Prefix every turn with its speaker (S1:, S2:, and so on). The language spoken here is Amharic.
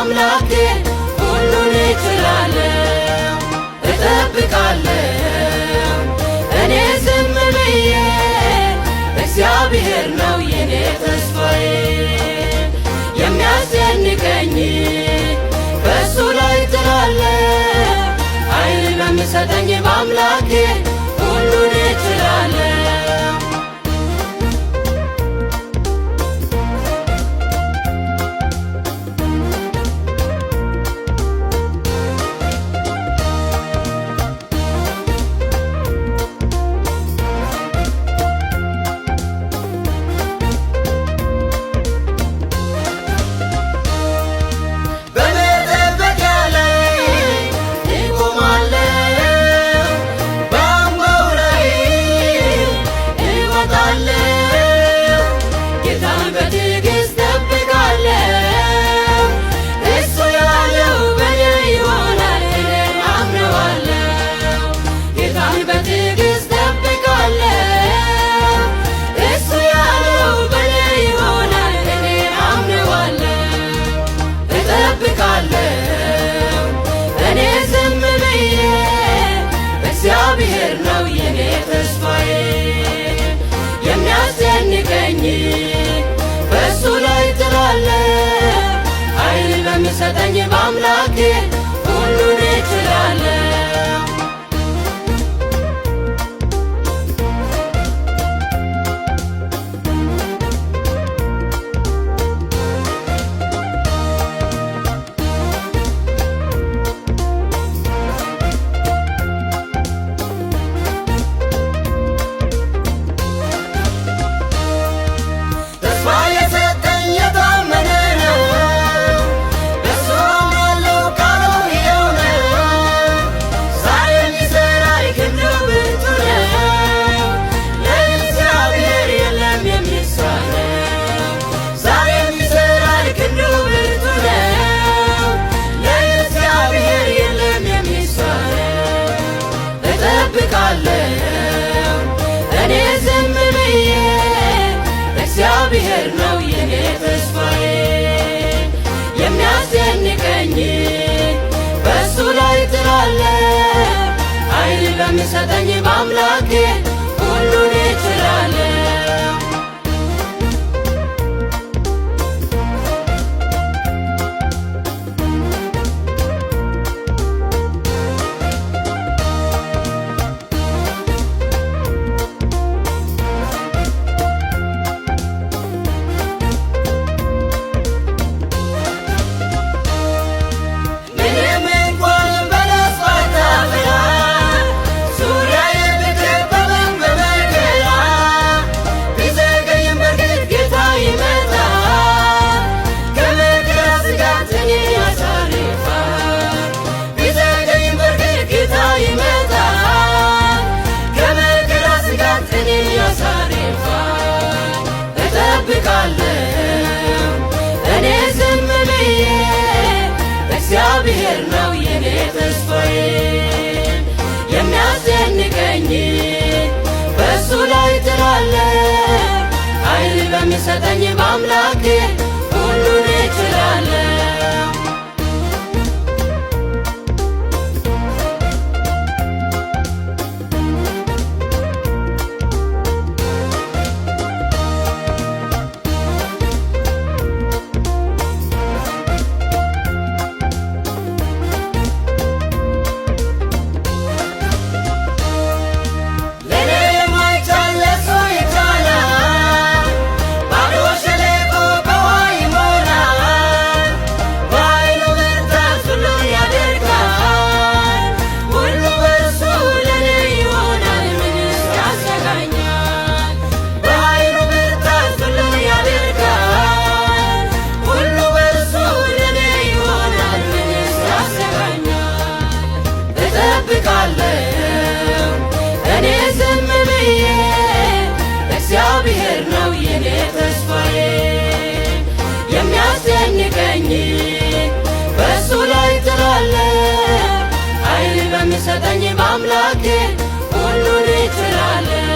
S1: በአምላኬ ሁሉን እችላለሁ። እጠብቃለሁ እኔ ዝም ብዬ እግዚአብሔር ነው የኔ ተስፋዬ። የሚያስጨንቀኝ በእሱ ላይ ጥላለሁ። ኃይል በሚሰጠኝ በአምላኬ ሁሉን እችላለሁ። እግዚአብሔር ነው የኔ ተስፋዬ። የሚያስጨንቀኝ በእሱ ላይ ጥላለሁ። ኃይል በሚሰጠኝ በአምላኬ ሁሉን እችላለሁ። እኔ ዝም ብዬ እግዚአብሔር ነው የኔ ተስፋዬ። የሚያስጨንቀኝ በእሱ ላይ ጥላለሁ። ኃይል በሚሰጠኝ በአምላኬ ሁሉን እችላለሁ። እኔ ዝም ብዬ እግዚአብሔር ነው የኔ ተስፋዬ። የሚያስጨንቀኝ በእሱ ላይ ጥላለሁ። ኃይል በሚሰጠኝ በአምላኬ ሁሉን እችላለሁ። እኔ ዝም ብዬ እግዚአብሔር ነው የኔ ተስፋዬ። የሚያስጨንቀኝ በእሱ ላይ ጥላለሁ። ኃይል በሚሰጠኝ በአምላኬ ሁሉን እችላለሁ።